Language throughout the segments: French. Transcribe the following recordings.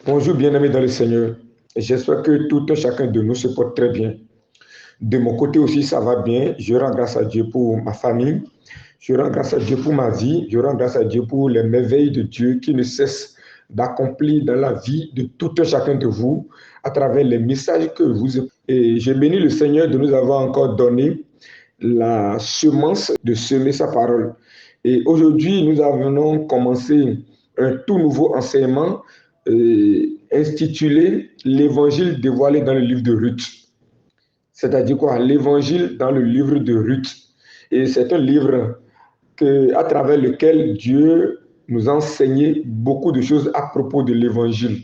Bonjour bien-aimés dans le Seigneur. J'espère que tout un chacun de nous se porte très bien. De mon côté aussi, ça va bien. Je rends grâce à Dieu pour ma famille. Je rends grâce à Dieu pour ma vie. Je rends grâce à Dieu pour les merveilles de Dieu qui ne cessent d'accomplir dans la vie de tout un chacun de vous à travers les messages que vous écoutez. Et je bénis le Seigneur de nous avoir encore donné la semence de semer sa parole. Et aujourd'hui, nous avons commencé un tout nouveau enseignement intitulé L'Évangile dévoilé dans le livre de Ruth. C'est-à-dire quoi? L'Évangile dans le livre de Ruth. Et c'est un livre à travers lequel Dieu nous a enseigné beaucoup de choses à propos de l'Évangile.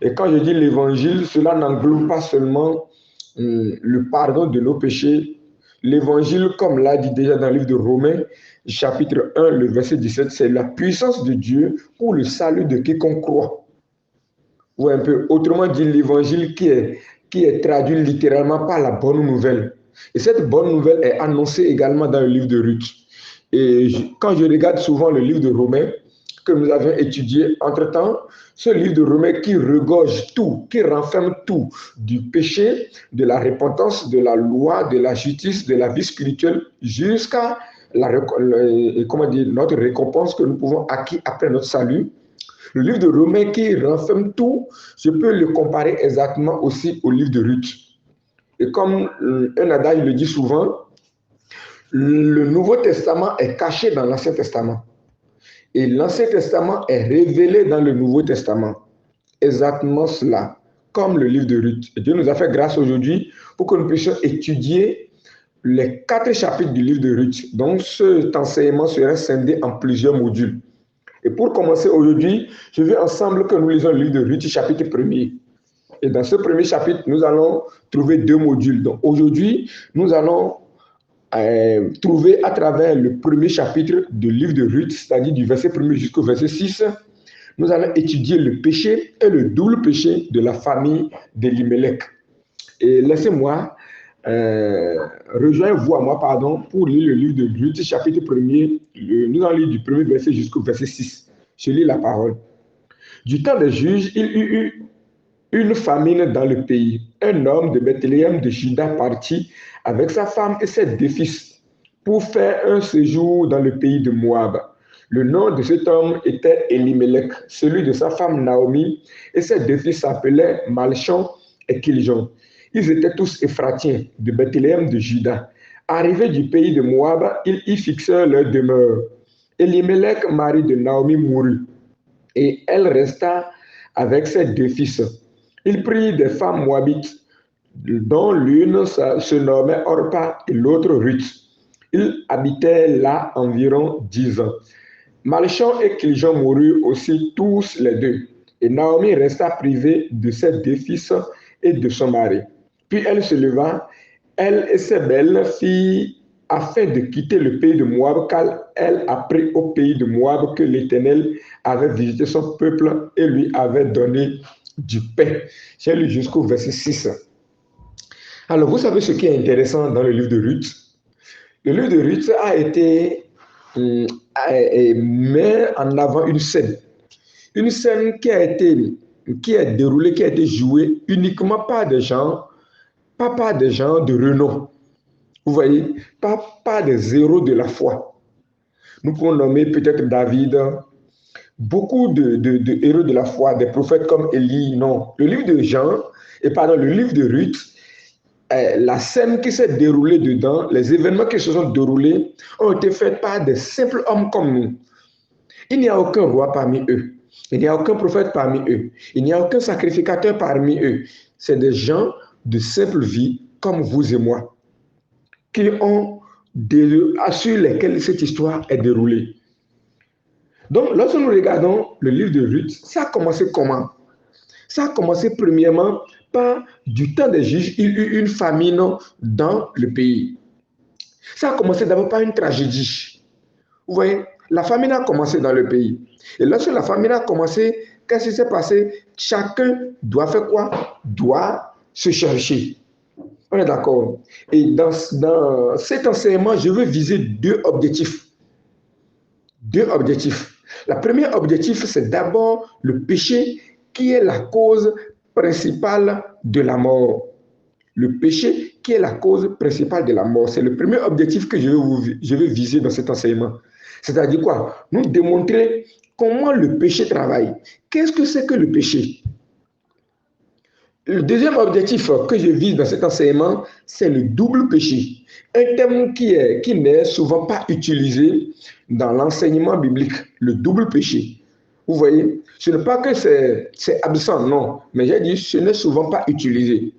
Et quand je dis l'Évangile, cela n'englobe pas seulement le pardon de nos péchés. L'Évangile, comme l'a dit déjà dans le livre de Romains, chapitre 1, le verset 17, c'est la puissance de Dieu pour le salut de quiconque croit. Ou un peu autrement dit, l'Évangile qui est traduit littéralement par la bonne nouvelle. Et cette bonne nouvelle est annoncée également dans le livre de Ruth. Et quand je regarde souvent le livre de Romains, que nous avions étudié entre-temps, ce livre de Romains qui regorge tout, qui renferme tout, du péché, de la repentance, de la loi, de la justice, de la vie spirituelle, jusqu'à notre récompense que nous pouvons acquérir après notre salut. Le livre de Romains qui renferme tout, je peux le comparer exactement aussi au livre de Ruth. Et comme un adage le dit souvent, le Nouveau Testament est caché dans l'Ancien Testament. Et l'Ancien Testament est révélé dans le Nouveau Testament. Exactement cela, comme le livre de Ruth. Et Dieu nous a fait grâce aujourd'hui pour que nous puissions étudier les 4 chapitres du livre de Ruth. Donc, cet enseignement serait scindé en plusieurs modules. Et pour commencer aujourd'hui, je veux ensemble que nous lisons le livre de Ruth, chapitre 1er. Et dans ce premier chapitre, nous allons trouver 2 modules. Donc, aujourd'hui, nous allons trouver à travers le premier chapitre du livre de Ruth, c'est-à-dire du verset 1er jusqu'au verset 6, nous allons étudier le péché et le double péché de la famille d'Elimelech. Et laissez-moi, rejoignez-vous à moi, pour lire le livre de Ruth, chapitre 1er, nous allons lire du premier verset jusqu'au verset 6. Je lis la parole. Du temps des juges, il y eut une famine dans le pays. Un homme de Bethléem de Juda partit avec sa femme et ses 2 fils pour faire un séjour dans le pays de Moab. Le nom de cet homme était Elimelech, celui de sa femme Naomi, et ses 2 fils s'appelaient Malchon et Kiljon. Ils étaient tous Éphratiens de Bethléem de Juda. Arrivés du pays de Moab, ils y fixèrent leur demeure. Elimelech, mari de Naomi, mourut, et elle resta avec ses 2 fils. Il prit des femmes moabites, dont l'une se nommait Orpa et l'autre Ruth. Ils habitaient là environ 10 ans. Malchon et Kiljon moururent aussi tous les 2. Et Naomi resta privée de ses 2 fils et de son mari. Puis elle se leva, elle et ses belles filles, afin de quitter le pays de Moab, car elle apprit au pays de Moab que l'Éternel avait visité son peuple et lui avait donné du pain. J'ai lu jusqu'au verset 6. Alors, vous savez ce qui est intéressant dans le livre de Ruth? Le livre de Ruth a été met en avant une scène qui est déroulée, qui a été jouée uniquement par des gens, pas par des gens de renom. Vous voyez, pas des héros de la foi. Nous pouvons nommer peut-être David, beaucoup de héros de la foi, des prophètes comme Élie, non. Le livre de Jean, le livre de Ruth, la scène qui s'est déroulée dedans, les événements qui se sont déroulés ont été faits par des simples hommes comme nous. Il n'y a aucun roi parmi eux. Il n'y a aucun prophète parmi eux. Il n'y a aucun sacrificateur parmi eux. C'est des gens de simple vie comme vous et moi, sur lesquels cette histoire est déroulée. Donc, lorsque nous regardons le livre de Ruth, ça a commencé comment? Ça a commencé premièrement par du temps des juges, il y eut une famine dans le pays. Ça a commencé d'abord par une tragédie. Vous voyez, la famine a commencé dans le pays. Et lorsque la famine a commencé, qu'est-ce qui s'est passé? Chacun doit faire quoi? Doit se chercher. On est d'accord. Et dans cet enseignement, je veux viser 2 objectifs. 2 objectifs. Le premier objectif, c'est d'abord le péché qui est la cause principale de la mort. Le péché qui est la cause principale de la mort. C'est le premier objectif que je vais viser dans cet enseignement. C'est-à-dire quoi? Nous démontrer comment le péché travaille. Qu'est-ce que c'est que le péché? Le deuxième objectif que je vise dans cet enseignement, c'est le double péché. Un terme qui n'est souvent pas utilisé dans l'enseignement biblique, le double péché. Vous voyez, ce n'est pas que c'est absent, non, mais j'ai dit ce n'est souvent pas utilisé.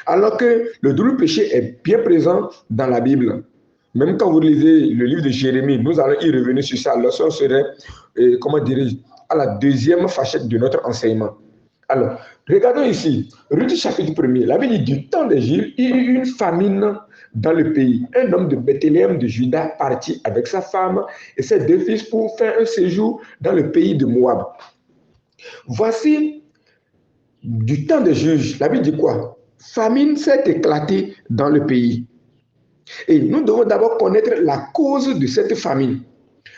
Alors que le double péché est bien présent dans la Bible. Même quand vous lisez le livre de Jérémie, nous allons y revenir sur ça lorsqu'on serait, comment dirais-je, à la deuxième facette de notre enseignement. Alors, regardons ici, Ruth chapitre 1er, la Bible dit, du temps de Jules, il y eut une famine dans le pays. Un homme de Bethléem de Juda partit avec sa femme et ses 2 fils pour faire un séjour dans le pays de Moab. Voici, du temps des juges, la Bible dit quoi? Famine s'est éclatée dans le pays. Et nous devons d'abord connaître la cause de cette famine.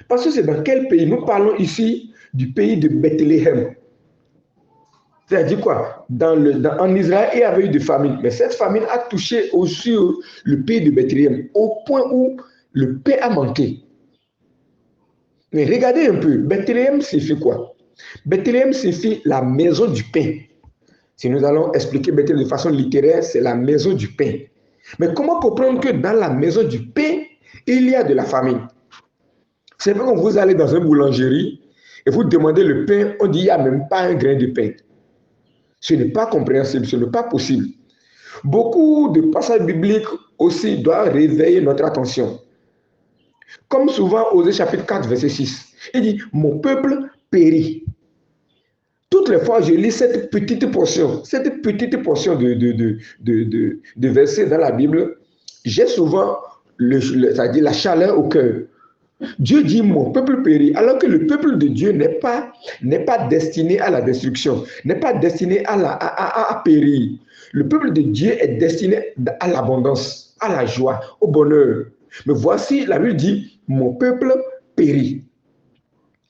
Parce que c'est dans quel pays? Nous parlons ici du pays de Bethléem. C'est-à-dire quoi? En Israël, il y avait eu de famine. Mais cette famine a touché aussi le pays de Bethléem, au point où le pain a manqué. Mais regardez un peu, Bethléem signifie quoi? Bethléem signifie la maison du pain. Si nous allons expliquer Bethléem de façon littéraire, c'est la maison du pain. Mais comment comprendre que dans la maison du pain, il y a de la famine? C'est vrai que vous allez dans une boulangerie et vous demandez le pain, on dit il n'y a même pas un grain de pain. Ce n'est pas compréhensible, ce n'est pas possible. Beaucoup de passages bibliques aussi doivent réveiller notre attention. Comme souvent, Osée chapitre 4, verset 6, il dit « Mon peuple périt ». Toutes les fois, je lis cette petite portion de versets dans la Bible, j'ai souvent c'est-à-dire la chaleur au cœur. Dieu dit mon peuple périt, alors que le peuple de Dieu n'est pas destiné à la destruction, n'est pas destiné à périr. Le peuple de Dieu est destiné à l'abondance, à la joie, au bonheur. Mais voici, la Bible dit mon peuple périt.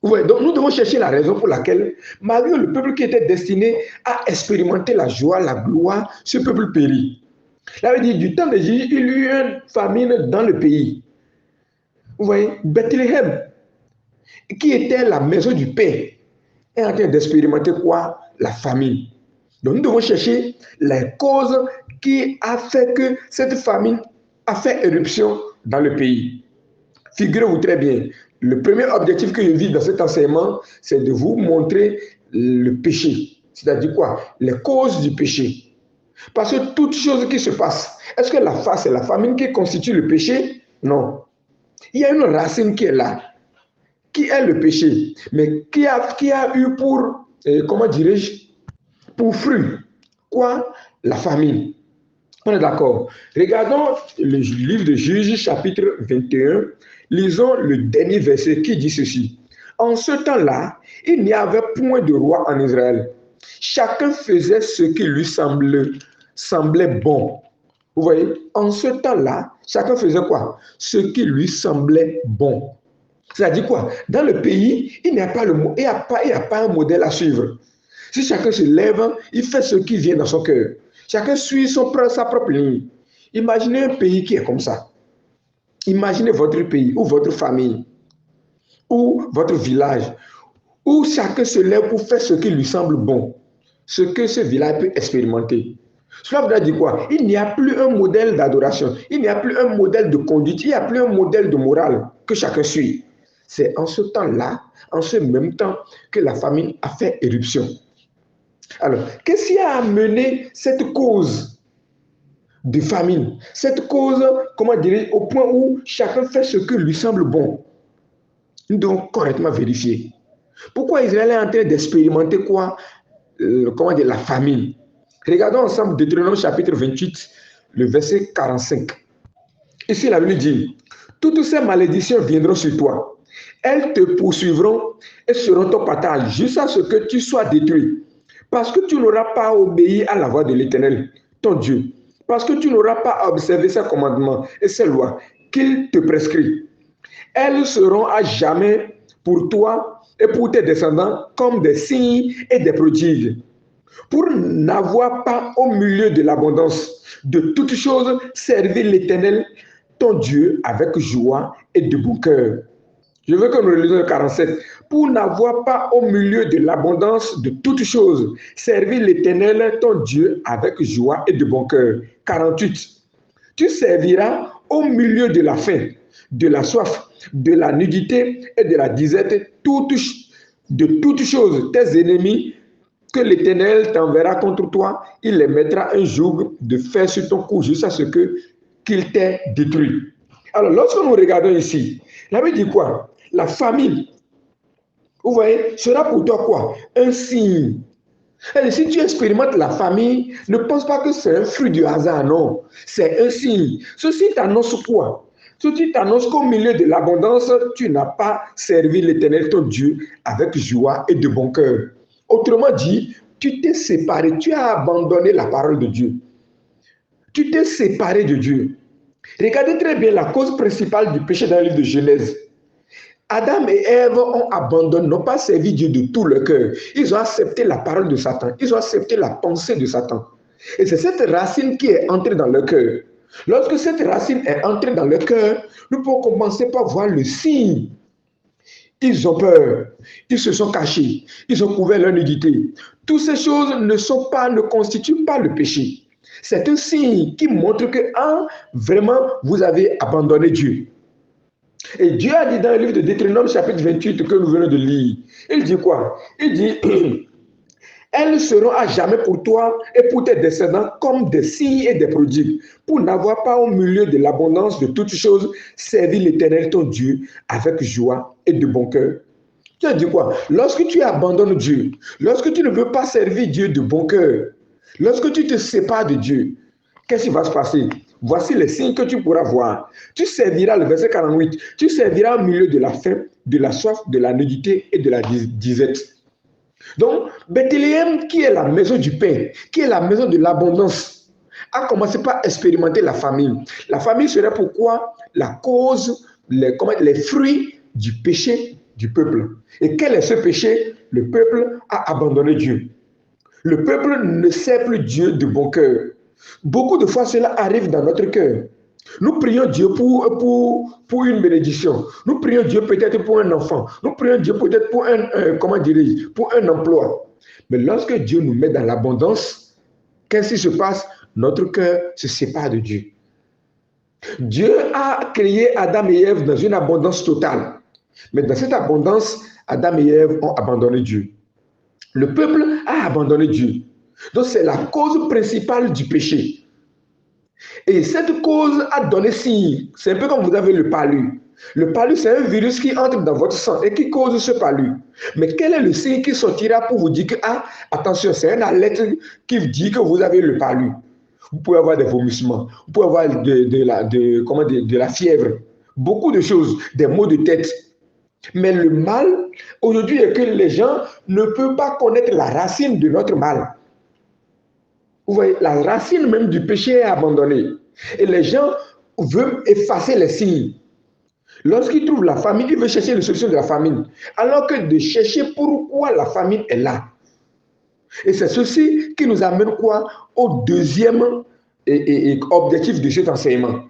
Ouais, donc nous devons chercher la raison pour laquelle, malgré le peuple qui était destiné à expérimenter la joie, la gloire, ce peuple périt. Là, il dit, du temps de Jésus, il y eut une famine dans le pays. Vous voyez, Bethléem, qui était la maison du pain, est en train d'expérimenter quoi? La famine. Donc nous devons chercher les causes qui a fait que cette famine a fait éruption dans le pays. Figurez-vous très bien, le premier objectif que je vis dans cet enseignement, c'est de vous montrer le péché. C'est-à-dire quoi? Les causes du péché. Parce que toute chose qui se passe, est-ce que c'est la famine qui constitue le péché? Non. Il y a une racine qui est là, qui est le péché, mais qui a eu pour, comment dirais-je, pour fruit, quoi? La famine. On est d'accord. Regardons le livre de Juges, chapitre 21. Lisons le dernier verset qui dit ceci. En ce temps-là, il n'y avait point de roi en Israël. Chacun faisait ce qui lui semblait bon. Vous voyez, en ce temps-là, chacun faisait quoi? Ce qui lui semblait bon. C'est-à-dire quoi? Dans le pays, il n'y a pas un modèle à suivre. Si chacun se lève, il fait ce qui vient dans son cœur. Chacun suit sa propre ligne. Imaginez un pays qui est comme ça. Imaginez votre pays ou votre famille ou votre village où chacun se lève pour faire ce qui lui semble bon, ce que ce village peut expérimenter. Cela voudrait dire quoi? Il n'y a plus un modèle d'adoration, il n'y a plus un modèle de conduite, il n'y a plus un modèle de morale que chacun suit. C'est en ce temps-là, en ce même temps, que la famine a fait éruption. Alors, qu'est-ce qui a amené cette cause de famine? Cette cause, comment dire, au point où chacun fait ce que lui semble bon. Nous devons correctement vérifier. Pourquoi Israël est en train d'expérimenter quoi? Comment dire, la famine. Regardons ensemble Deutéronome chapitre 28, le verset 45. Ici, la Bible dit, toutes ces malédictions viendront sur toi. Elles te poursuivront et seront ton partage jusqu'à ce que tu sois détruit. Parce que tu n'auras pas obéi à la voix de l'Éternel, ton Dieu. Parce que tu n'auras pas observé ses commandements et ses lois qu'il te prescrit. Elles seront à jamais pour toi et pour tes descendants comme des signes et des prodiges, pour n'avoir pas au milieu de l'abondance de toutes choses servi l'Éternel, ton Dieu, avec joie et de bon cœur. Je veux que nous lisions le 47. Pour n'avoir pas au milieu de l'abondance de toutes choses servi l'Éternel, ton Dieu, avec joie et de bon cœur. 48. Tu serviras au milieu de la faim, de la soif, de la nudité et de la disette, de toutes choses, tes ennemis, que l'Éternel t'enverra contre toi, il les mettra un joug de fer sur ton cou jusqu'à ce qu'il t'ait détruit. Alors, lorsque nous regardons ici, la Bible dit quoi? La famine, vous voyez, sera pour toi quoi? Un signe. Et si tu expérimentes la famille, ne pense pas que c'est un fruit du hasard, non. C'est un signe. Ceci t'annonce quoi? Ceci t'annonce qu'au milieu de l'abondance, tu n'as pas servi l'Éternel, ton Dieu, avec joie et de bon cœur. Autrement dit, tu t'es séparé, tu as abandonné la parole de Dieu. Tu t'es séparé de Dieu. Regardez très bien la cause principale du péché dans le livre de Genèse. Adam et Ève ont abandonné, n'ont pas servi Dieu de tout leur cœur. Ils ont accepté la parole de Satan. Ils ont accepté la pensée de Satan. Et c'est cette racine qui est entrée dans leur cœur. Lorsque cette racine est entrée dans leur cœur, nous pouvons commencer par voir le signe. Ils ont peur, ils se sont cachés, ils ont couvert leur nudité. Toutes ces choses ne constituent pas le péché. C'est un signe qui montre que, vraiment, vous avez abandonné Dieu. Et Dieu a dit dans le livre de Deutéronome, chapitre 28, que nous venons de lire, il dit quoi? Il dit, elles seront à jamais pour toi et pour tes descendants comme des signes et des prodigues, pour n'avoir pas au milieu de l'abondance de toutes choses servi l'Éternel ton Dieu avec joie et de bon cœur. Tu as dit quoi? Lorsque tu abandonnes Dieu, lorsque tu ne veux pas servir Dieu de bon cœur, lorsque tu te sépares de Dieu, qu'est-ce qui va se passer? Voici les signes que tu pourras voir. Tu serviras, le verset 48, tu serviras au milieu de la faim, de la soif, de la nudité et de la disette. Donc, Bethléem, qui est la maison du pain, qui est la maison de l'abondance, a commencé par expérimenter la famine. La famine serait pourquoi la cause, les fruits du péché du peuple. Et quel est ce péché? Le peuple a abandonné Dieu. Le peuple ne sert plus Dieu de bon cœur. Beaucoup de fois, cela arrive dans notre cœur. Nous prions Dieu pour une bénédiction. Nous prions Dieu peut-être pour un enfant. Nous prions Dieu peut-être pour pour un emploi. Mais lorsque Dieu nous met dans l'abondance, qu'est-ce qui se passe? Notre cœur se sépare de Dieu. Dieu a créé Adam et Ève dans une abondance totale. Mais dans cette abondance, Adam et Ève ont abandonné Dieu. Le peuple a abandonné Dieu. Donc c'est la cause principale du péché. Et cette cause a donné signe. C'est un peu comme vous avez le palu. Le palu, c'est un virus qui entre dans votre sang et qui cause ce palu. Mais quel est le signe qui sortira pour vous dire que, attention, c'est une alerte qui dit que vous avez le palu. Vous pouvez avoir des vomissements, vous pouvez avoir de la fièvre, beaucoup de choses, des maux de tête. Mais le mal, aujourd'hui, est que les gens ne peuvent pas connaître la racine de notre mal. Vous voyez, la racine même du péché est abandonnée. Et les gens veulent effacer les signes. Lorsqu'ils trouvent la famine, ils veulent chercher la solution de la famine. Alors que de chercher pourquoi la famine est là. Et c'est ceci qui nous amène quoi? Au deuxième objectif de cet enseignement.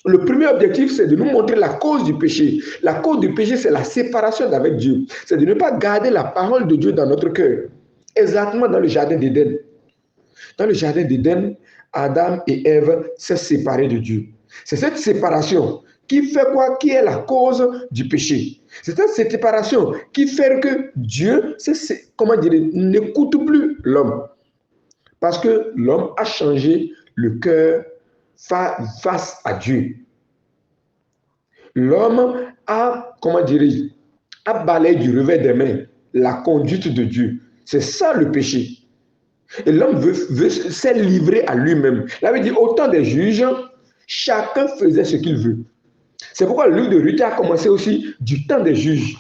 Le premier objectif, c'est de nous montrer la cause du péché. La cause du péché, c'est la séparation d'avec Dieu. C'est de ne pas garder la parole de Dieu dans notre cœur. Exactement dans le jardin d'Éden. Dans le jardin d'Éden, Adam et Ève s'est séparés de Dieu. C'est cette séparation qui fait quoi? Qui est la cause du péché. C'est cette séparation qui fait que Dieu, n'écoute plus l'homme. Parce que l'homme a changé le cœur face à Dieu. L'homme a, a balayé du revers des mains la conduite de Dieu. C'est ça le péché. Et l'homme s'est livré à lui-même. Il avait dit, au temps des juges, chacun faisait ce qu'il veut. C'est pourquoi le livre de Ruth a commencé aussi du temps des juges.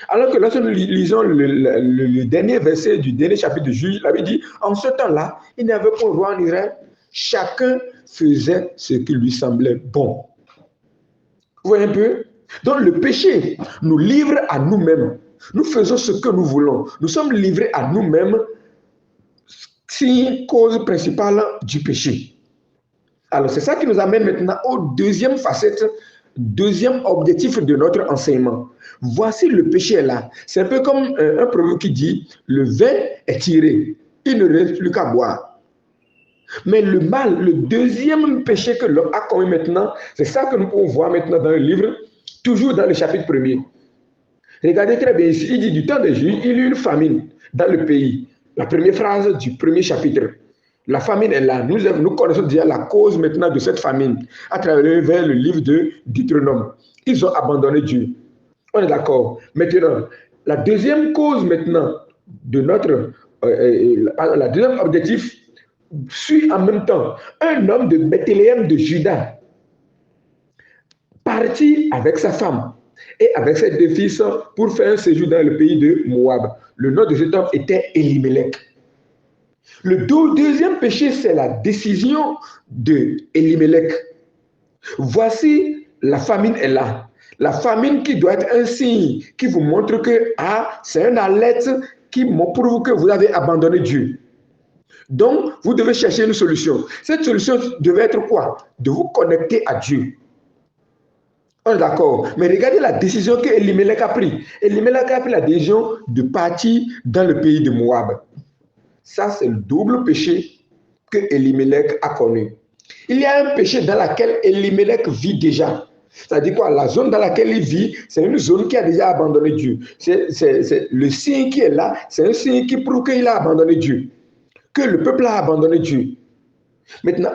Alors que lorsque nous lisons le dernier verset du dernier chapitre de Juges, il avait dit, en ce temps-là, il n'y avait pas de roi en Israël. Chacun faisait ce qui lui semblait bon. Vous voyez un peu? Donc le péché nous livre à nous-mêmes. Nous faisons ce que nous voulons. Nous sommes livrés à nous-mêmes, c'est cause principale du péché. Alors, c'est ça qui nous amène maintenant au deuxième facette, deuxième objectif de notre enseignement. Voici le péché est là. C'est un peu comme un proverbe qui dit, le vin est tiré, il ne reste plus qu'à boire. Mais le mal, le deuxième péché que l'homme a commis maintenant, c'est ça que nous pouvons voir maintenant dans le livre, toujours dans le chapitre 1er. Regardez très bien ici, il dit du temps des Juifs, il y a eu une famine dans le pays. La première phrase du premier chapitre. La famine est là. Nous connaissons déjà la cause maintenant de cette famine à travers le livre de Deutéronome. Ils ont abandonné Dieu. On est d'accord. Maintenant, la deuxième cause maintenant de notre, la deuxième objectif suit en même temps un homme de Bethléem de Juda, parti avec sa femme et avec ses deux fils pour faire un séjour dans le pays de Moab. Le nom de cet homme était Elimelech. Le deuxième péché, c'est la décision de Elimelech. Voici, la famine est là. La famine qui doit être un signe qui vous montre que c'est une alerte qui prouve que vous avez abandonné Dieu. Donc, vous devez chercher une solution. Cette solution devait être quoi? De vous connecter à Dieu. On est d'accord. Mais regardez la décision que Elimelech a prise. Elimelech a pris la décision de partir dans le pays de Moab. Ça, c'est le double péché que Elimelech a connu. Il y a un péché dans lequel Elimelech vit déjà. C'est-à-dire quoi? La zone dans laquelle il vit, c'est une zone qui a déjà abandonné Dieu. C'est le signe qui est là, c'est un signe qui prouve qu'il a abandonné Dieu. Que le peuple a abandonné Dieu. Maintenant,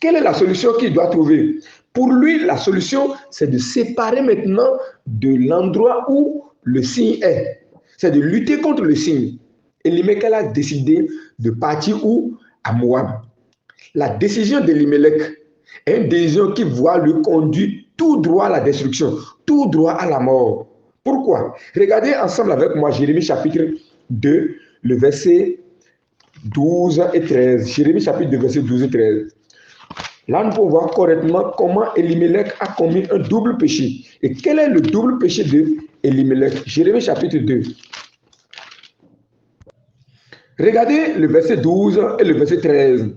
quelle est la solution qu'il doit trouver? Pour lui, la solution, c'est de séparer maintenant de l'endroit où le signe est. C'est de lutter contre le signe. Elimelech a décidé de partir où? À Moab. La décision d'Elimelech est une décision qui va lui conduire tout droit à la destruction, tout droit à la mort. Pourquoi? Regardez ensemble avec moi Jérémie chapitre 2, le verset 12 et 13. Jérémie chapitre 2, verset 12 et 13. Là, nous pouvons voir correctement comment Elimelech a commis un double péché. Et quel est le double péché de Elimelech? Jérémie chapitre 2. Regardez le verset 12 et le verset 13.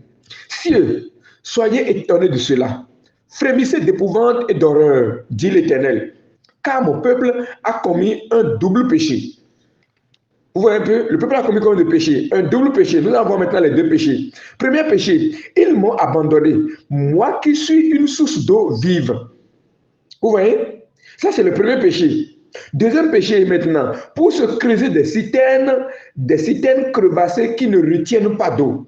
Cieux, soyez étonnés de cela. Frémissez d'épouvante et d'horreur, dit l'Éternel, car mon peuple a commis un double péché. Vous voyez un peu, le peuple a commis combien de péchés? Un double péché. Nous avons maintenant les deux péchés. Premier péché, ils m'ont abandonné, moi qui suis une source d'eau vive. Vous voyez? Ça, c'est le premier péché. Deuxième péché maintenant, pour se creuser des citernes crevassées qui ne retiennent pas d'eau.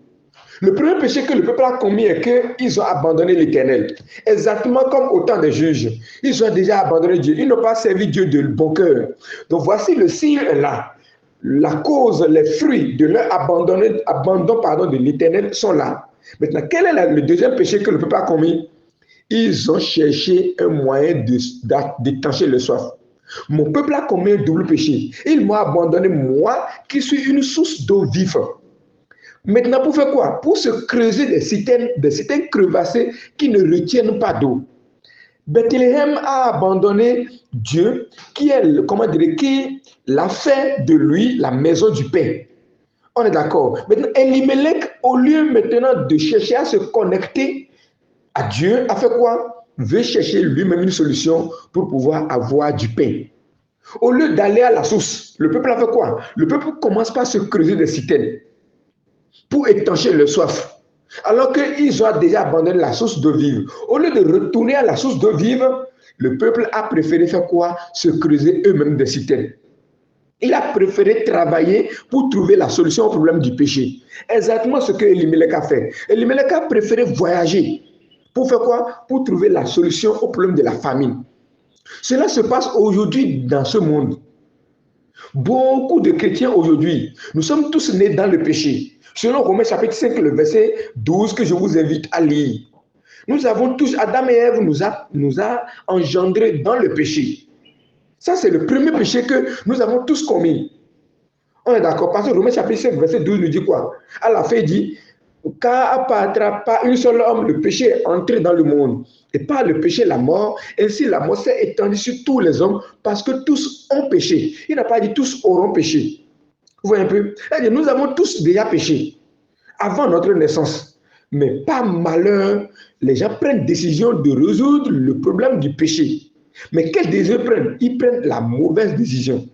Le premier péché que le peuple a commis est qu'ils ont abandonné l'Éternel. Exactement comme au temps des juges. Ils ont déjà abandonné Dieu. Ils n'ont pas servi Dieu de bon cœur. Donc voici le signe là. La cause, les fruits de leur abandon de l'Éternel sont là. Maintenant, quel est le deuxième péché que le peuple a commis? Ils ont cherché un moyen d'étancher le soif. Mon peuple a commis un double péché. Ils m'ont abandonné, moi qui suis une source d'eau vive. Maintenant, pour faire quoi? Pour se creuser des citernes crevassées qui ne retiennent pas d'eau. Bethléem a abandonné Dieu qui l'a fait de lui la maison du pain. On est d'accord. Maintenant, Elimelech, au lieu maintenant de chercher à se connecter à Dieu, a fait quoi? Veut chercher lui-même une solution pour pouvoir avoir du pain. Au lieu d'aller à la source, le peuple a fait quoi? Le peuple commence par se creuser des citernes pour étancher leur soif. Alors qu'ils ont déjà abandonné la source d'eau vive. Au lieu de retourner à la source d'eau vive, le peuple a préféré faire quoi? Se creuser eux-mêmes des citernes. Il a préféré travailler pour trouver la solution au problème du péché. Exactement ce que Elimelech a fait. Elimelech a préféré voyager. Pour faire quoi? Pour trouver la solution au problème de la famine. Cela se passe aujourd'hui dans ce monde. Beaucoup de chrétiens aujourd'hui, nous sommes tous nés dans le péché. Selon Romains chapitre 5, le verset 12 que je vous invite à lire. Nous avons tous, Adam et Ève nous a engendrés dans le péché. Ça, c'est le premier péché que nous avons tous commis. On est d'accord, parce que Romains chapitre 5, verset 12 nous dit quoi? À la fin, il dit, Car par un seul homme, le péché est entré dans le monde. Et par le péché, la mort. Ainsi, la mort s'est étendue sur tous les hommes parce que tous ont péché. Il n'a pas dit tous auront péché. Vous voyez un peu? C'est-à-dire, nous avons tous déjà péché avant notre naissance. Mais par malheur, les gens prennent décision de résoudre le problème du péché. Mais quelle décision ils prennent? Ils prennent la mauvaise décision.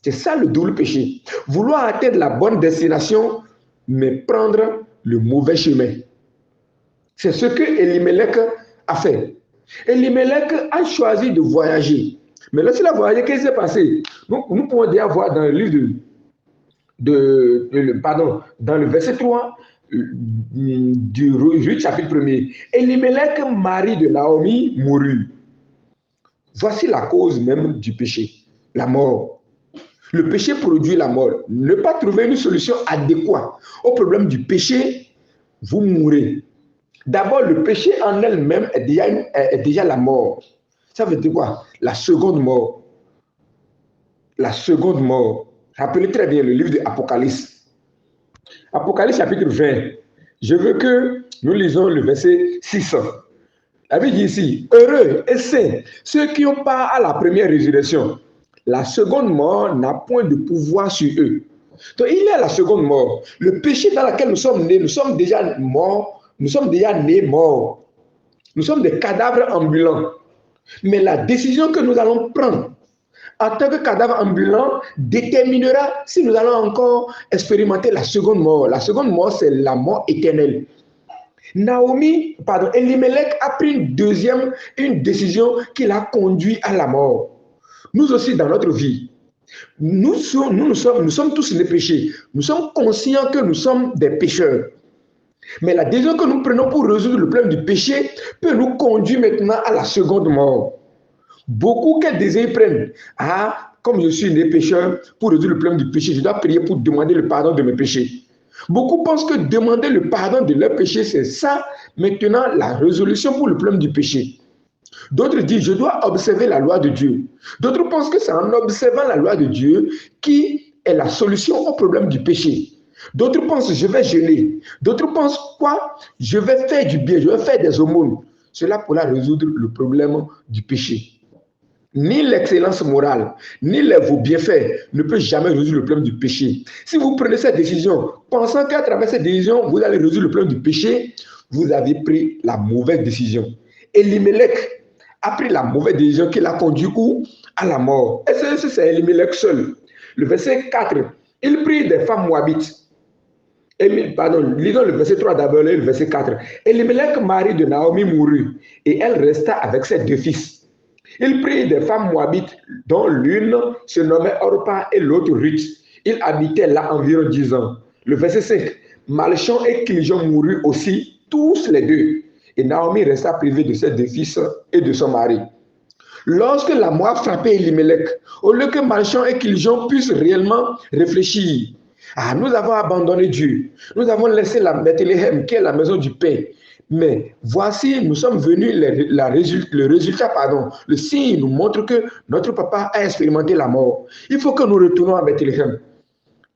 C'est ça le double péché. Vouloir atteindre la bonne destination, mais prendre le mauvais chemin. C'est ce que Elimelech a fait. Elimelech a choisi de voyager. Mais lorsqu'il a voyagé, qu'est-ce qui s'est passé? Nous pouvons déjà voir dans le livre dans le verset 3 du Ruth chapitre 1er. Elimelech, mari de Naomi, mourut. Voici la cause même du péché, la mort. Le péché produit la mort. Ne pas trouver une solution adéquate au problème du péché, vous mourrez. D'abord, le péché en elle-même est déjà la mort. Ça veut dire quoi? La seconde mort. La seconde mort. Rappelez très bien le livre de Apocalypse. Apocalypse chapitre 20. Je veux que nous lisons le verset 6. La Bible dit ici, heureux et saints, ceux qui ont part à la première résurrection. La seconde mort n'a point de pouvoir sur eux. Donc, il y a la seconde mort. Le péché dans lequel nous sommes nés, nous sommes déjà morts, nous sommes déjà nés morts. Nous sommes des cadavres ambulants. Mais la décision que nous allons prendre en tant que cadavre ambulant déterminera si nous allons encore expérimenter la seconde mort. La seconde mort, c'est la mort éternelle. Elimelech a pris une décision qui l'a conduit à la mort. Nous aussi, dans notre vie, nous sommes tous des péchés. Nous sommes conscients que nous sommes des pécheurs. Mais la décision que nous prenons pour résoudre le problème du péché peut nous conduire maintenant à la seconde mort. Beaucoup, quel désir ils prennent? Ah, comme je suis né pécheur, pour résoudre le problème du péché, je dois prier pour demander le pardon de mes péchés. Beaucoup pensent que demander le pardon de leurs péchés, c'est ça, maintenant, la résolution pour le problème du péché. D'autres disent, je dois observer la loi de Dieu. D'autres pensent que c'est en observant la loi de Dieu qui est la solution au problème du péché. D'autres pensent, je vais jeûner. D'autres pensent, quoi? Je vais faire du bien, je vais faire des aumônes. Cela pourra résoudre le problème du péché. Ni l'excellence morale, ni vos bienfaits ne peuvent jamais résoudre le problème du péché. Si vous prenez cette décision, pensant qu'à travers cette décision, vous allez résoudre le problème du péché, vous avez pris la mauvaise décision. Elimelech a pris la mauvaise décision qui l'a conduit où? À la mort. Et c'est Elimelech seul. Le verset 4, il prit des femmes moabites. Lisons le verset 3 d'abord et le verset 4. Elimelech, mari de Naomi, mourut, et elle resta avec ses deux fils. Il prit des femmes moabites, dont l'une se nommait Orpa et l'autre Ruth. Ils habitaient là environ 10 ans. Le verset 5. Malchon et Kilijon moururent aussi, tous les deux. Et Naomi resta privée de ses deux fils et de son mari. Lorsque la mort frappait Elimelech, au lieu que Malchon et Kilijon puissent réellement réfléchir, nous avons abandonné Dieu. Nous avons laissé la Bethléem, qui est la maison du pain. Mais voici, nous sommes venus, le résultat, le signe nous montre que notre papa a expérimenté la mort. Il faut que nous retournions à Bethléem.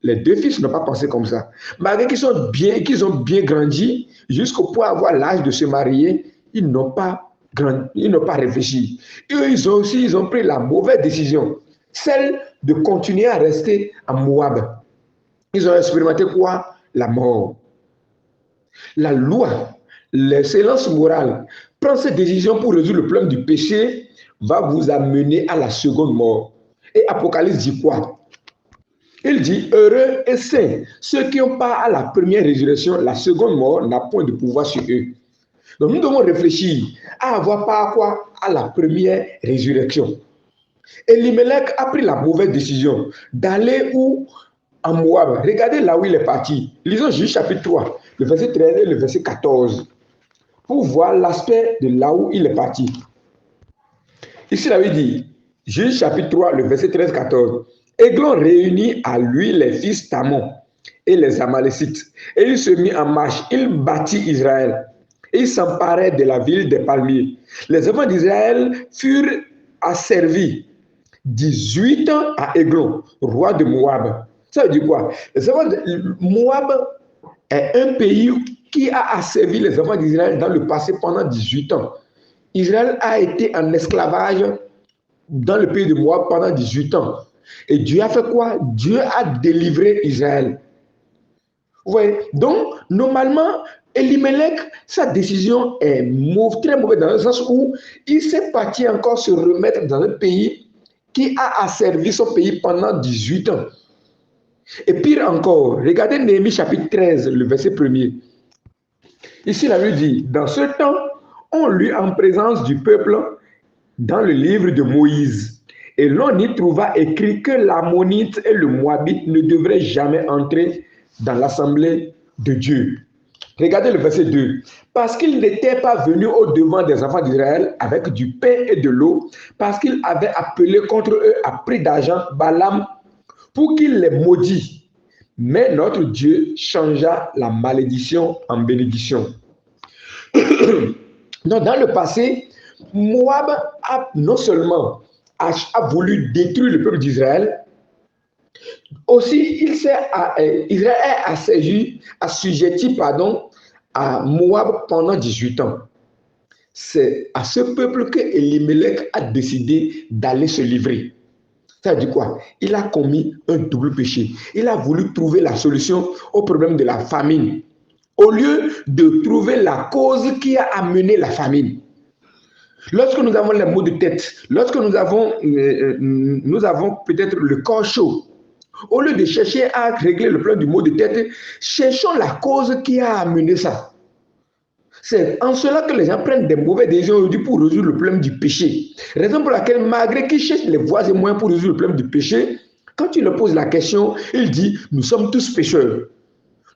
Les deux fils n'ont pas pensé comme ça. Malgré qu'ils ont bien grandi, jusqu'au point d'avoir l'âge de se marier, ils n'ont pas réfléchi. Eux, ils ont pris la mauvaise décision, celle de continuer à rester à Moab. Ils ont expérimenté quoi? La mort. La loi, l'excellence morale, prendre cette décision pour résoudre le problème du péché va vous amener à la seconde mort. Et Apocalypse dit quoi? Il dit, heureux et saints, ceux qui ont part à la première résurrection, la seconde mort n'a point de pouvoir sur eux. Donc nous devons réfléchir à avoir part à quoi? À la première résurrection. Elimelech a pris la mauvaise décision d'aller où? En Moab. Regardez là où il est parti. Lisons Juge chapitre 3, le verset 13 et le verset 14, pour voir l'aspect de là où il est parti. Ici, là, il dit, Juge chapitre 3, le verset 13-14. Églon réunit à lui les fils Tamon et les Amalécites, et il se mit en marche. Il bâtit Israël, et il s'emparait de la ville des palmiers. Les enfants d'Israël furent asservis 18 ans à Églon, roi de Moab. Ça veut dire quoi? Moab est un pays qui a asservi les enfants d'Israël dans le passé pendant 18 ans. Israël a été en esclavage dans le pays de Moab pendant 18 ans. Et Dieu a fait quoi? Dieu a délivré Israël. Vous voyez? Donc, normalement, Elimelech, sa décision est très mauvaise dans le sens où il s'est parti encore se remettre dans un pays qui a asservi son pays pendant 18 ans. Et pire encore, regardez Néhémie chapitre 13, le verset 1er. Ici, la Bible dit, dans ce temps, on lut en présence du peuple dans le livre de Moïse. Et l'on y trouva écrit que l'Ammonite et le Moabite ne devraient jamais entrer dans l'assemblée de Dieu. Regardez le verset 2. Parce qu'ils n'étaient pas venus au-devant des enfants d'Israël avec du pain et de l'eau, parce qu'ils avaient appelé contre eux à prix d'argent Balaam pour qu'il les maudit. Mais notre Dieu changea la malédiction en bénédiction. Donc, dans le passé, Moab a non seulement voulu détruire le peuple d'Israël, aussi Israël est assujetti à Moab pendant 18 ans. C'est à ce peuple que Elimelech a décidé d'aller se livrer. Ça dit quoi? Il a commis un double péché. Il a voulu trouver la solution au problème de la famine, au lieu de trouver la cause qui a amené la famine. Lorsque nous avons les maux de tête, lorsque nous avons peut-être le corps chaud, au lieu de chercher à régler le problème du maux de tête, cherchons la cause qui a amené ça. C'est en cela que les gens prennent des mauvaises décisions aujourd'hui pour résoudre le problème du péché. Raison pour laquelle, malgré qu'ils cherchent les voies et moyens pour résoudre le problème du péché, quand tu leur poses la question, il dit, nous sommes tous pécheurs.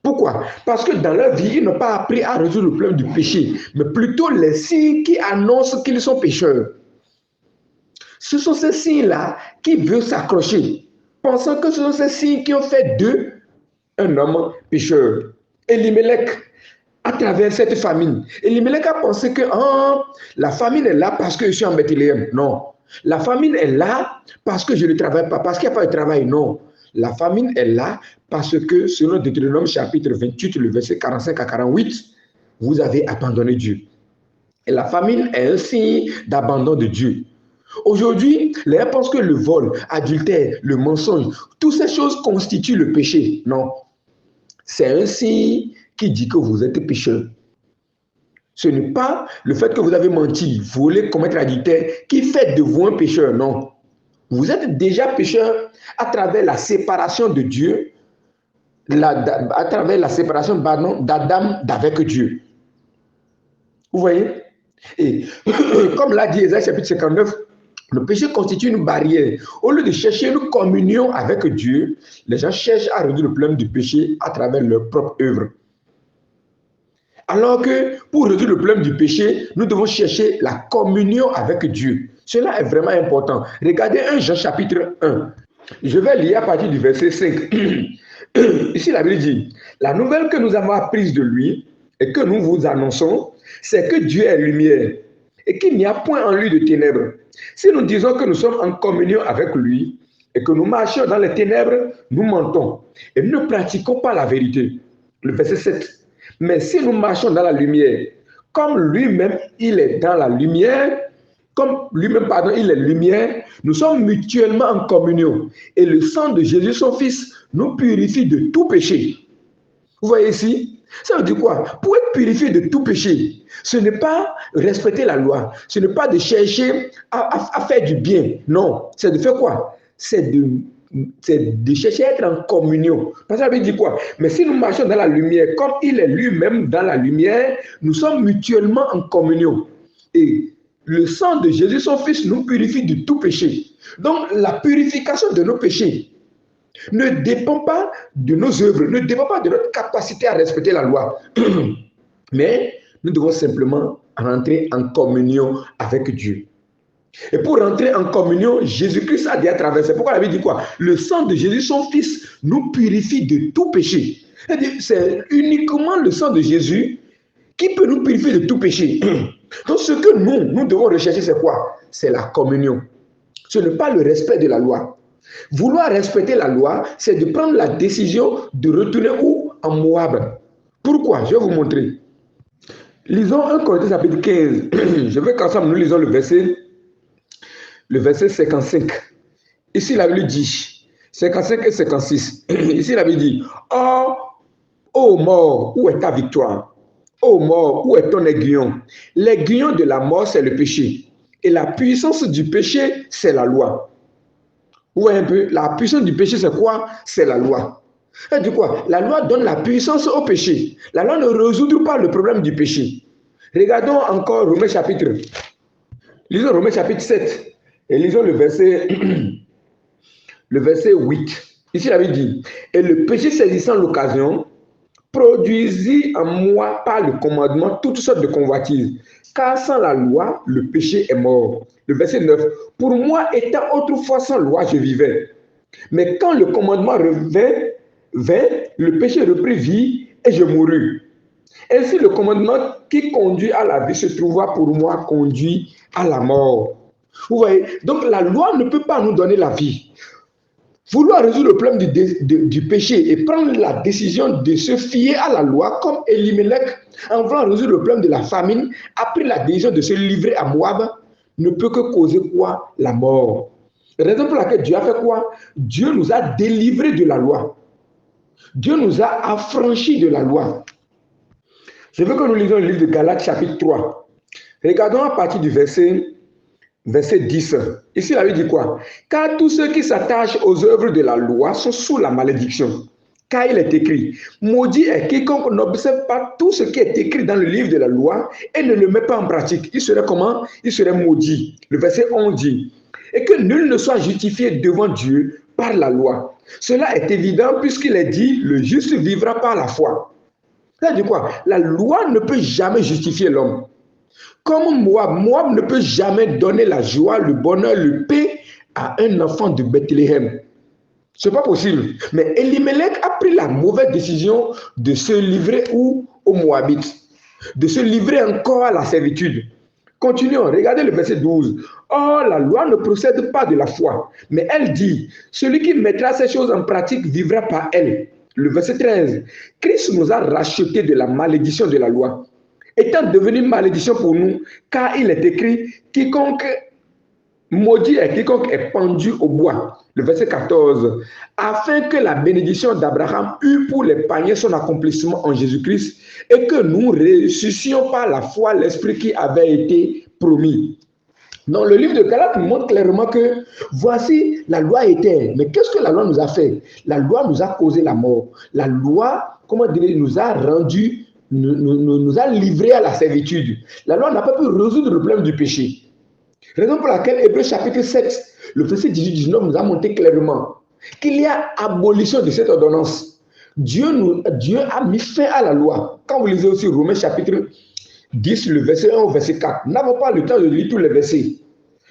Pourquoi? Parce que dans leur vie, ils n'ont pas appris à résoudre le problème du péché, mais plutôt les signes qui annoncent qu'ils sont pécheurs. Ce sont ces signes-là qui veulent s'accrocher, pensant que ce sont ces signes qui ont fait d'eux un homme pécheur. Elimelech, à travers cette famine, Elimelech a pensé que la famine est là parce que je suis en Bethléem. Non. La famine est là parce que je ne travaille pas, parce qu'il n'y a pas de travail. Non. La famine est là parce que, selon Deutéronome chapitre 28, le verset 45 à 48, vous avez abandonné Dieu. Et la famine est un signe d'abandon de Dieu. Aujourd'hui, les gens pensent que le vol, l'adultère, le mensonge, toutes ces choses constituent le péché. Non. C'est un signe qui dit que vous êtes pécheur. Ce n'est pas le fait que vous avez menti, volé, commettre l'adultère qui fait de vous un pécheur. Non. Vous êtes déjà pécheur à travers la séparation de Dieu, à travers la séparation d'Adam d'avec Dieu. Vous voyez? Et comme l'a dit Ésaïe chapitre 59, le péché constitue une barrière. Au lieu de chercher une communion avec Dieu, les gens cherchent à résoudre le problème du péché à travers leur propre œuvre. Alors que pour résoudre le problème du péché, nous devons chercher la communion avec Dieu. Cela est vraiment important. Regardez 1 Jean chapitre 1. Je vais lire à partir du verset 5. Ici, la Bible dit, la nouvelle que nous avons apprise de lui et que nous vous annonçons, c'est que Dieu est lumière et qu'il n'y a point en lui de ténèbres. Si nous disons que nous sommes en communion avec lui et que nous marchons dans les ténèbres, nous mentons et nous ne pratiquons pas la vérité. Le verset 7. Mais si nous marchons dans la lumière, comme lui-même il est dans la lumière, il est lumière, nous sommes mutuellement en communion. Et le sang de Jésus, son Fils, nous purifie de tout péché. Vous voyez ici? Ça veut dire quoi? Pour être purifié de tout péché, ce n'est pas respecter la loi, ce n'est pas de chercher à faire du bien. Non, c'est de faire quoi? C'est de chercher à être en communion. Parce que ça veut dire quoi? Mais si nous marchons dans la lumière, comme il est lui-même dans la lumière, nous sommes mutuellement en communion. Et le sang de Jésus, son Fils, nous purifie de tout péché. Donc, la purification de nos péchés ne dépend pas de nos œuvres, ne dépend pas de notre capacité à respecter la loi. Mais nous devons simplement rentrer en communion avec Dieu. Et pour rentrer en communion, Jésus-Christ a déjà traversé. Pourquoi la Bible dit quoi? Le sang de Jésus, son Fils, nous purifie de tout péché. C'est uniquement le sang de Jésus qui peut nous purifier de tout péché. Donc ce que nous devons rechercher, c'est quoi? C'est la communion. Ce n'est pas le respect de la loi. Vouloir respecter la loi, c'est de prendre la décision de retourner où? En Moab. Pourquoi? Je vais vous montrer. Lisons 1 Corinthiens chapitre 15. Je veux qu'ensemble nous lisons le verset 55. Ici, la Bible dit 55 et 56. Ici, la Bible dit: Or, ô mort, où est ta victoire? Ô mort, où est ton aiguillon? L'aiguillon de la mort, c'est le péché. Et la puissance du péché, c'est la loi. Vous voyez un peu, la puissance du péché, c'est quoi? C'est la loi. Et du quoi? La loi donne la puissance au péché. La loi ne résout pas le problème du péché. Regardons encore Romains chapitre. Lisons Romains chapitre 7. Et lisons le verset 8. Ici, il avait dit: Et le péché saisissant l'occasion, produisit en moi par le commandement toutes sortes de convoitises. Car sans la loi, le péché est mort. Le verset 9. Pour moi, étant autrefois sans loi, je vivais. Mais quand le commandement vint, le péché reprit vie et je mourus. Ainsi, le commandement qui conduit à la vie se trouva pour moi conduit à la mort. Vous voyez, donc la loi ne peut pas nous donner la vie. Vouloir résoudre le problème du péché et prendre la décision de se fier à la loi, comme Elimelech, en voulant résoudre le problème de la famine, a pris la décision de se livrer à Moab, ne peut que causer quoi? La mort. Raison pour laquelle Dieu a fait quoi? Dieu nous a délivrés de la loi. Dieu nous a affranchis de la loi. Je veux que nous lisions le livre de Galates chapitre 3. Regardons à partir du verset 10. Ici, la Bible dit quoi? Car tous ceux qui s'attachent aux œuvres de la loi sont sous la malédiction. Car il est écrit: maudit est quiconque n'observe pas tout ce qui est écrit dans le livre de la loi et ne le met pas en pratique. Il serait comment? Il serait maudit. Le verset 11 dit: et que nul ne soit justifié devant Dieu par la loi. Cela est évident puisqu'il est dit: le juste vivra par la foi. Ça dit quoi? La loi ne peut jamais justifier l'homme. Comme Moab ne peut jamais donner la joie, le bonheur, le paix à un enfant de Bethléem. Ce n'est pas possible. Mais Elimelech a pris la mauvaise décision de se livrer aux Moabites, de se livrer encore à la servitude. Continuons, regardez le verset 12. Or, la loi ne procède pas de la foi, mais elle dit: celui qui mettra ces choses en pratique vivra par elle. Le verset 13. Christ nous a rachetés de la malédiction de la loi, étant devenu malédiction pour nous, car il est écrit: quiconque maudit est quiconque est pendu au bois. Le verset 14. Afin que la bénédiction d'Abraham eût pour les paniers son accomplissement en Jésus-Christ et que nous ressuscions par la foi l'esprit qui avait été promis. Donc le livre de Galates nous montre clairement que voici la loi était. Mais qu'est-ce que la loi nous a fait? La loi nous a causé la mort. La loi, comment dire, nous a rendu, nous a livrés à la servitude. La loi n'a pas pu résoudre le problème du péché. Raison pour laquelle Hébreux chapitre 7, le verset 18-19 nous a montré clairement qu'il y a abolition de cette ordonnance. Dieu a mis fin à la loi. Quand vous lisez aussi Romains chapitre 10, le verset 1 au verset 4, nous n'avons pas le temps de lire tous les versets.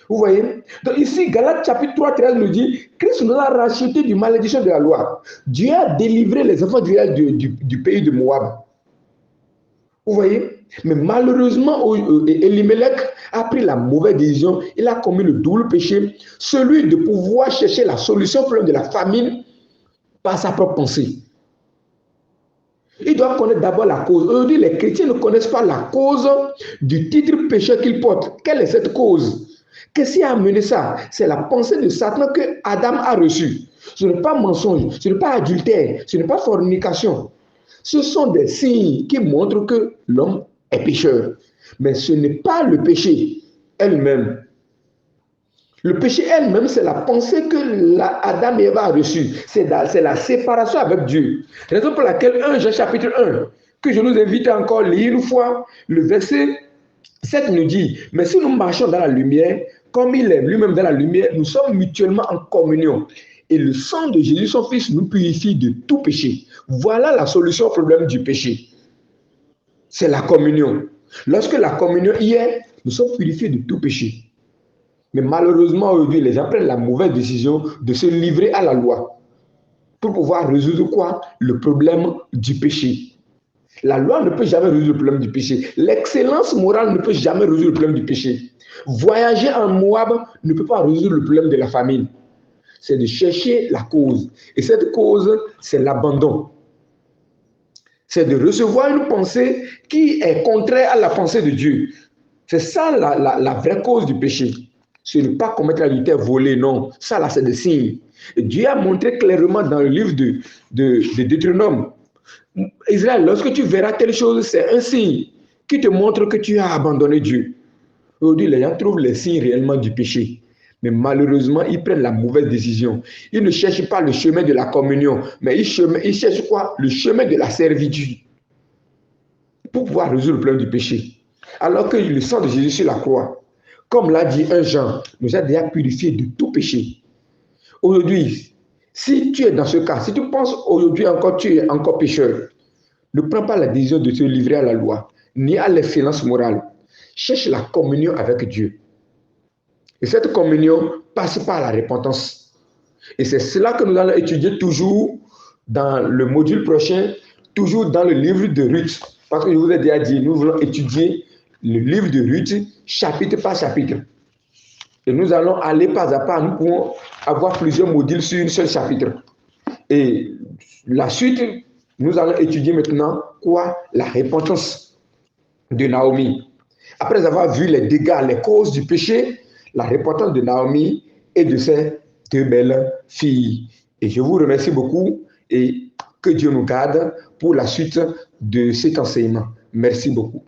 Vous voyez? Donc ici, Galates chapitre 3, 13 nous dit: Christ nous a rachetés du malédiction de la loi. Dieu a délivré les enfants du pays de Moab. Vous voyez? Mais malheureusement, Elimelech a pris la mauvaise décision. Il a commis le double péché, celui de pouvoir chercher la solution au problème de la famine par sa propre pensée. Il doit connaître d'abord la cause. Aujourd'hui, les chrétiens ne connaissent pas la cause du titre péché qu'ils portent. Quelle est cette cause? Qu'est-ce qui a amené ça? C'est la pensée de Satan que Adam a reçue. Ce n'est pas mensonge, ce n'est pas adultère, ce n'est pas fornication. Ce sont des signes qui montrent que l'homme est pécheur. Mais ce n'est pas le péché elle-même. Le péché elle-même, c'est la pensée que Adam et Eva a reçue. C'est la séparation avec Dieu. Raison pour laquelle 1 Jean chapitre 1, que je nous invite à encore lire une fois, le verset 7 nous dit: mais si nous marchons dans la lumière, comme il est lui-même dans la lumière, nous sommes mutuellement en communion. Et le sang de Jésus, son Fils, nous purifie de tout péché. Voilà la solution au problème du péché. C'est la communion. Lorsque la communion y est, nous sommes purifiés de tout péché. Mais malheureusement, aujourd'hui, les gens prennent la mauvaise décision de se livrer à la loi pour pouvoir résoudre quoi? Le problème du péché. La loi ne peut jamais résoudre le problème du péché. L'excellence morale ne peut jamais résoudre le problème du péché. Voyager en Moab ne peut pas résoudre le problème de la famine. C'est de chercher la cause. Et cette cause, c'est l'abandon. C'est de recevoir une pensée qui est contraire à la pensée de Dieu. C'est ça la vraie cause du péché. Ce n'est pas commettre l'adultère, voler, non. Ça, là, c'est des signes. Et Dieu a montré clairement dans le livre de Deutéronome. Israël, lorsque tu verras telle chose, c'est un signe qui te montre que tu as abandonné Dieu. Aujourd'hui, les gens trouvent les signes réellement du péché. Mais malheureusement, ils prennent la mauvaise décision. Ils ne cherchent pas le chemin de la communion, mais ils cherchent quoi? Le chemin de la servitude pour pouvoir résoudre le problème du péché. Alors que le sang de Jésus sur la croix, comme l'a dit un Jean, nous a déjà purifié de tout péché. Aujourd'hui, si tu es dans ce cas, si tu penses aujourd'hui encore tu es encore pécheur, ne prends pas la décision de te livrer à la loi, ni à l'excellence morale. Cherche la communion avec Dieu. Et cette communion passe par la repentance. Et c'est cela que nous allons étudier toujours dans le module prochain, toujours dans le livre de Ruth. Parce que je vous ai déjà dit, nous voulons étudier le livre de Ruth, chapitre par chapitre. Et nous allons aller pas à pas, nous pouvons avoir plusieurs modules sur un seul chapitre. Et la suite, nous allons étudier maintenant quoi? La repentance de Naomi. Après avoir vu les dégâts, les causes du péché, la repentance de Naomi et de ses deux belles filles. Et je vous remercie beaucoup et que Dieu nous garde pour la suite de cet enseignement. Merci beaucoup.